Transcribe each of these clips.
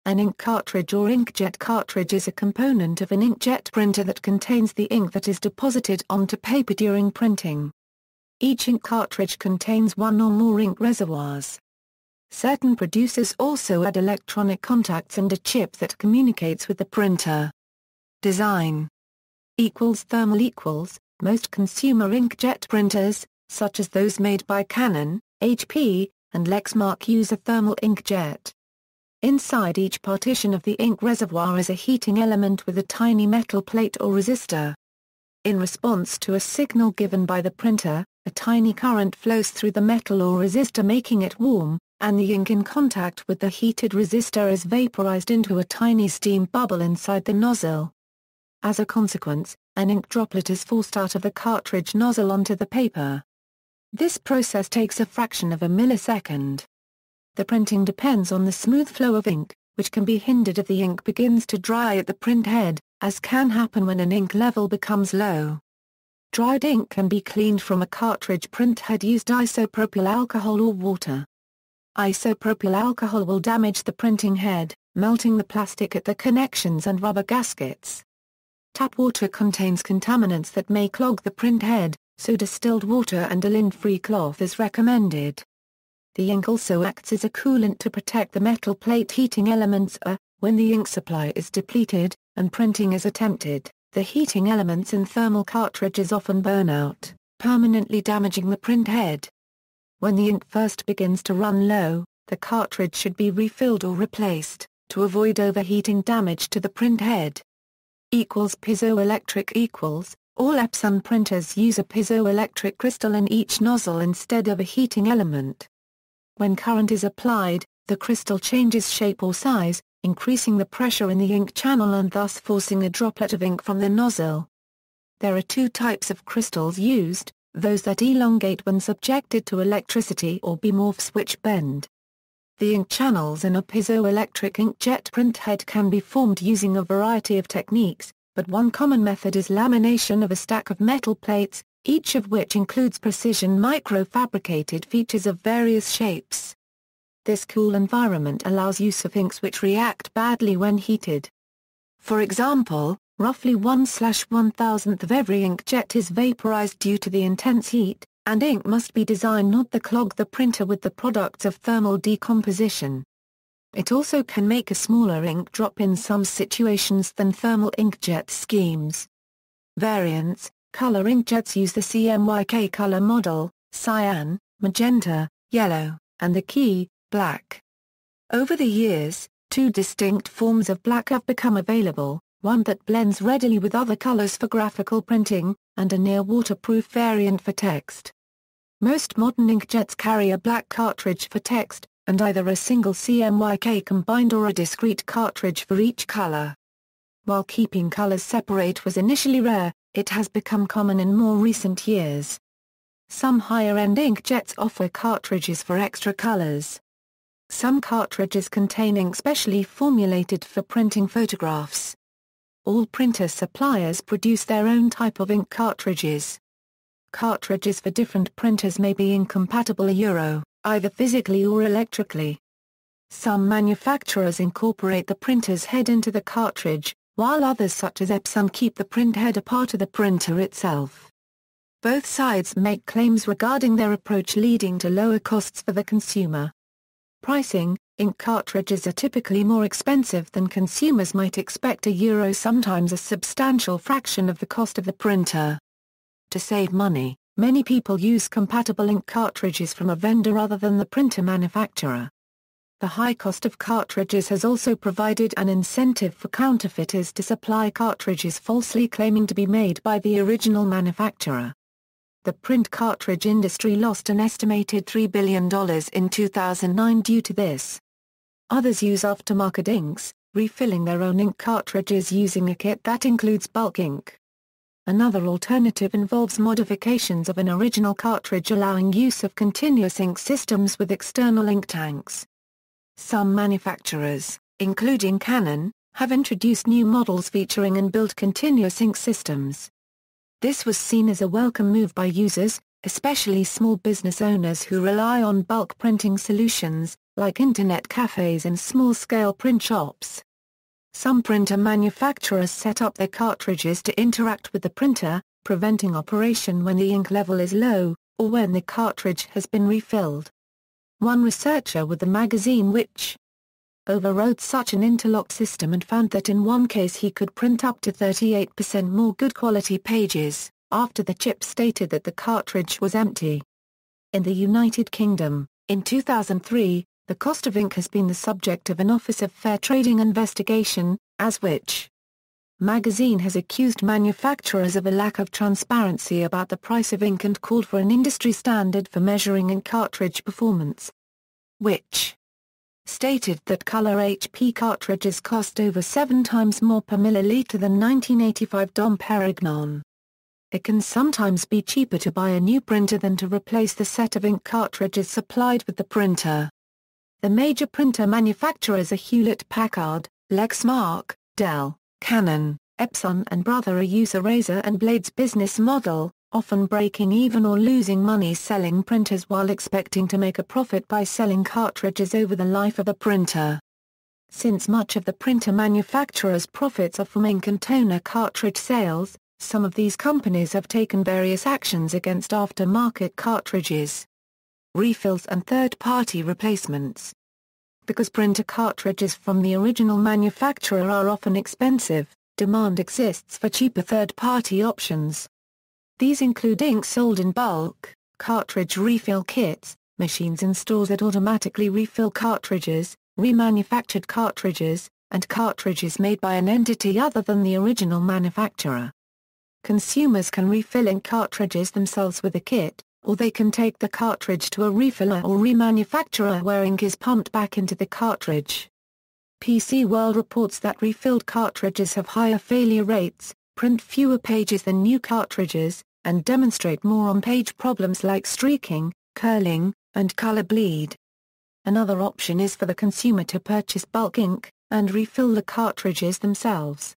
An ink cartridge or inkjet cartridge is a component of an inkjet printer that contains the ink that is deposited onto paper during printing. Each ink cartridge contains one or more ink reservoirs. Certain producers also add electronic contacts and a chip that communicates with the printer. Design == Most consumer inkjet printers, such as those made by Canon, HP, and Lexmark, use a thermal inkjet. Inside each partition of the ink reservoir is a heating element with a tiny metal plate or resistor. In response to a signal given by the printer, a tiny current flows through the metal or resistor, making it warm, and the ink in contact with the heated resistor is vaporized into a tiny steam bubble inside the nozzle. As a consequence, an ink droplet is forced out of the cartridge nozzle onto the paper. This process takes a fraction of a millisecond. The printing depends on the smooth flow of ink, which can be hindered if the ink begins to dry at the print head, as can happen when an ink level becomes low. Dried ink can be cleaned from a cartridge print head using isopropyl alcohol or water. Isopropyl alcohol will damage the printing head, melting the plastic at the connections and rubber gaskets. Tap water contains contaminants that may clog the print head, so distilled water and a lint-free cloth is recommended. The ink also acts as a coolant to protect the metal plate heating elements. When the ink supply is depleted, and printing is attempted, the heating elements in thermal cartridges often burn out, permanently damaging the print head. When the ink first begins to run low, the cartridge should be refilled or replaced, to avoid overheating damage to the print head. Piezoelectric All Epson printers use a piezoelectric crystal in each nozzle instead of a heating element. When current is applied, the crystal changes shape or size, increasing the pressure in the ink channel and thus forcing a droplet of ink from the nozzle. There are two types of crystals used, those that elongate when subjected to electricity or bimorph switch bend. The ink channels in a piezoelectric inkjet print head can be formed using a variety of techniques, but one common method is lamination of a stack of metal plates, each of which includes precision microfabricated features of various shapes. This cool environment allows use of inks which react badly when heated. For example, roughly 1/1000th of every inkjet is vaporized due to the intense heat, and ink must be designed not to clog the printer with the products of thermal decomposition. It also can make a smaller ink drop in some situations than thermal inkjet schemes. Variants: color inkjets use the CMYK color model, cyan, magenta, yellow, and the key, black. Over the years, two distinct forms of black have become available, one that blends readily with other colors for graphical printing, and a near-waterproof variant for text. Most modern inkjets carry a black cartridge for text, and either a single CMYK combined or a discrete cartridge for each color. While keeping colors separate was initially rare, it has become common in more recent years. Some higher-end inkjets offer cartridges for extra colors. Some cartridges contain ink specially formulated for printing photographs. All printer suppliers produce their own type of ink cartridges. Cartridges for different printers may be incompatible either physically or electrically. Some manufacturers incorporate the printer's head into the cartridge, while others such as Epson keep the print head a part of the printer itself. Both sides make claims regarding their approach, leading to lower costs for the consumer. Pricing: ink cartridges are typically more expensive than consumers might expect, sometimes a substantial fraction of the cost of the printer. To save money, many people use compatible ink cartridges from a vendor other than the printer manufacturer. The high cost of cartridges has also provided an incentive for counterfeiters to supply cartridges falsely claiming to be made by the original manufacturer. The print cartridge industry lost an estimated $3 billion in 2009 due to this. Others use aftermarket inks, refilling their own ink cartridges using a kit that includes bulk ink. Another alternative involves modifications of an original cartridge, allowing use of continuous ink systems with external ink tanks. Some manufacturers, including Canon, have introduced new models featuring inbuilt continuous ink systems. This was seen as a welcome move by users, especially small business owners who rely on bulk printing solutions, like internet cafes and small-scale print shops. Some printer manufacturers set up their cartridges to interact with the printer, preventing operation when the ink level is low, or when the cartridge has been refilled. One researcher with the magazine Which overrode such an interlock system and found that in one case he could print up to 38% more good quality pages, after the chip stated that the cartridge was empty. In the United Kingdom, in 2003, the cost of ink has been the subject of an Office of Fair Trading investigation, as Which magazine has accused manufacturers of a lack of transparency about the price of ink and called for an industry standard for measuring ink cartridge performance. Which stated that color HP cartridges cost over 7 times more per milliliter than 1985 Dom Perignon. It can sometimes be cheaper to buy a new printer than to replace the set of ink cartridges supplied with the printer. The major printer manufacturers are Hewlett-Packard, Lexmark, Dell, Canon, Epson and Brother use a razor and blades business model, often breaking even or losing money selling printers while expecting to make a profit by selling cartridges over the life of a printer. Since much of the printer manufacturers' profits are from ink and toner cartridge sales, some of these companies have taken various actions against aftermarket cartridges, refills and third-party replacements. Because printer cartridges from the original manufacturer are often expensive, demand exists for cheaper third-party options. These include ink sold in bulk, cartridge refill kits, machines in stores that automatically refill cartridges, remanufactured cartridges, and cartridges made by an entity other than the original manufacturer. Consumers can refill ink cartridges themselves with a kit, or they can take the cartridge to a refiller or remanufacturer where ink is pumped back into the cartridge. PC World reports that refilled cartridges have higher failure rates, print fewer pages than new cartridges, and demonstrate more on-page problems like streaking, curling, and color bleed. Another option is for the consumer to purchase bulk ink, and refill the cartridges themselves.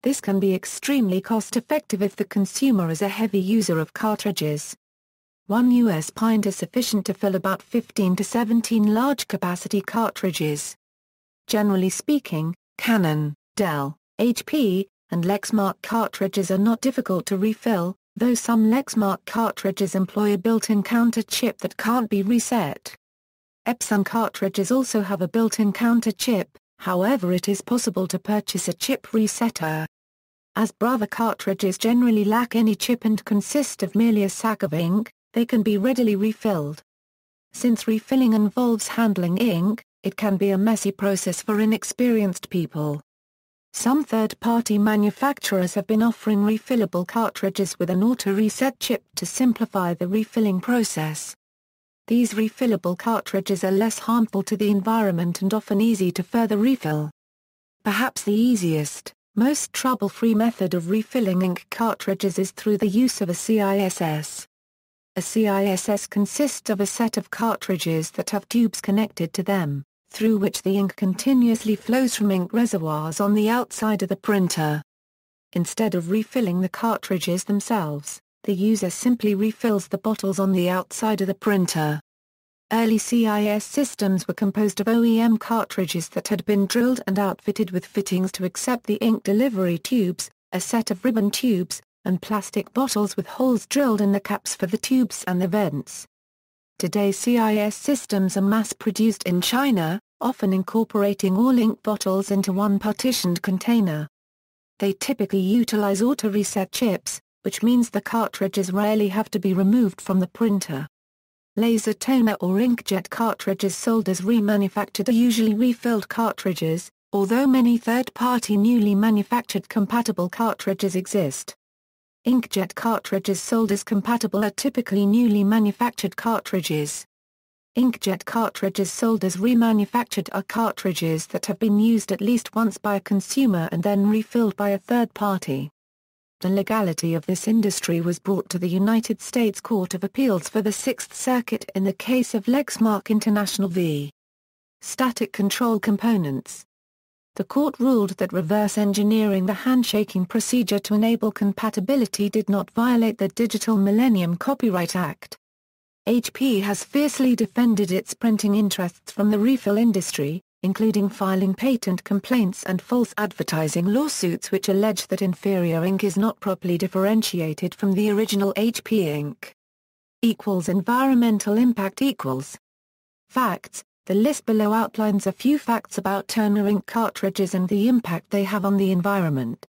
This can be extremely cost-effective if the consumer is a heavy user of cartridges. 1 US pint is sufficient to fill about 15 to 17 large-capacity cartridges. Generally speaking, Canon, Dell, HP, and Lexmark cartridges are not difficult to refill, though some Lexmark cartridges employ a built-in counter chip that can't be reset. Epson cartridges also have a built-in counter chip, however it is possible to purchase a chip resetter. As Brother cartridges generally lack any chip and consist of merely a sack of ink, they can be readily refilled. Since refilling involves handling ink, it can be a messy process for inexperienced people. Some third-party manufacturers have been offering refillable cartridges with an auto-reset chip to simplify the refilling process. These refillable cartridges are less harmful to the environment and often easy to further refill. Perhaps the easiest, most trouble-free method of refilling ink cartridges is through the use of a CISS. A CISS consists of a set of cartridges that have tubes connected to them, through which the ink continuously flows from ink reservoirs on the outside of the printer. Instead of refilling the cartridges themselves, the user simply refills the bottles on the outside of the printer. Early CIS systems were composed of OEM cartridges that had been drilled and outfitted with fittings to accept the ink delivery tubes, a set of ribbon tubes, and plastic bottles with holes drilled in the caps for the tubes and the vents. Today CIS systems are mass-produced in China, often incorporating all ink bottles into one partitioned container. They typically utilize auto-reset chips, which means the cartridges rarely have to be removed from the printer. Laser toner or inkjet cartridges sold as remanufactured are usually refilled cartridges, although many third-party newly manufactured compatible cartridges exist. Inkjet cartridges sold as compatible are typically newly manufactured cartridges. Inkjet cartridges sold as remanufactured are cartridges that have been used at least once by a consumer and then refilled by a third party. The legality of this industry was brought to the United States Court of Appeals for the Sixth Circuit in the case of Lexmark International v. Static Control Components. The court ruled that reverse engineering the handshaking procedure to enable compatibility did not violate the Digital Millennium Copyright Act. HP has fiercely defended its printing interests from the refill industry, including filing patent complaints and false advertising lawsuits which allege that inferior ink is not properly differentiated from the original HP ink. Environmental impact equals. Facts. The list below outlines a few facts about toner ink cartridges and the impact they have on the environment.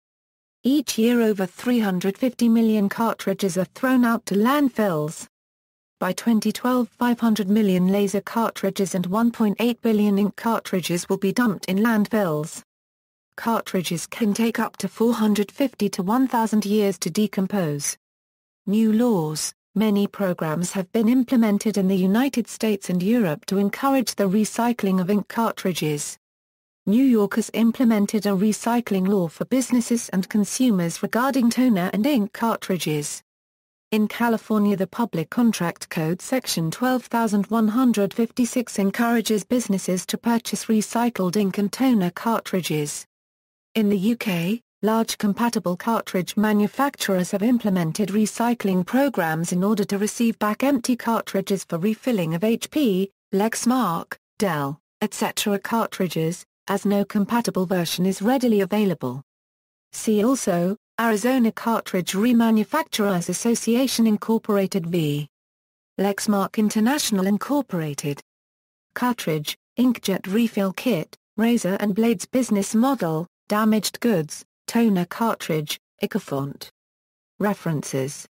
Each year over 350 million cartridges are thrown out to landfills. By 2012, 500 million laser cartridges and 1.8 billion ink cartridges will be dumped in landfills. Cartridges can take up to 450 to 1,000 years to decompose. New laws. Many programs have been implemented in the United States and Europe to encourage the recycling of ink cartridges. New York has implemented a recycling law for businesses and consumers regarding toner and ink cartridges. In California, the Public Contract Code Section 12156 encourages businesses to purchase recycled ink and toner cartridges. In the UK, large compatible cartridge manufacturers have implemented recycling programs in order to receive back empty cartridges for refilling of HP, Lexmark, Dell, etc. cartridges, as no compatible version is readily available. See also, Arizona Cartridge Remanufacturers Association Incorporated v. Lexmark International Incorporated. Cartridge, inkjet refill kit, razor and blades business model, damaged goods, toner cartridge, Icofont. References.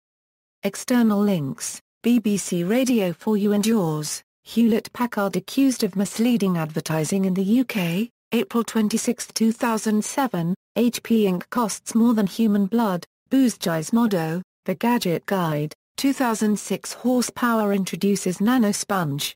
External links, BBC Radio 4 You and Yours, Hewlett-Packard accused of misleading advertising in the UK, April 26, 2007, HP ink costs more than human blood, Gizmodo, The Gadget Guide, 2006 horsepower introduces nano sponge.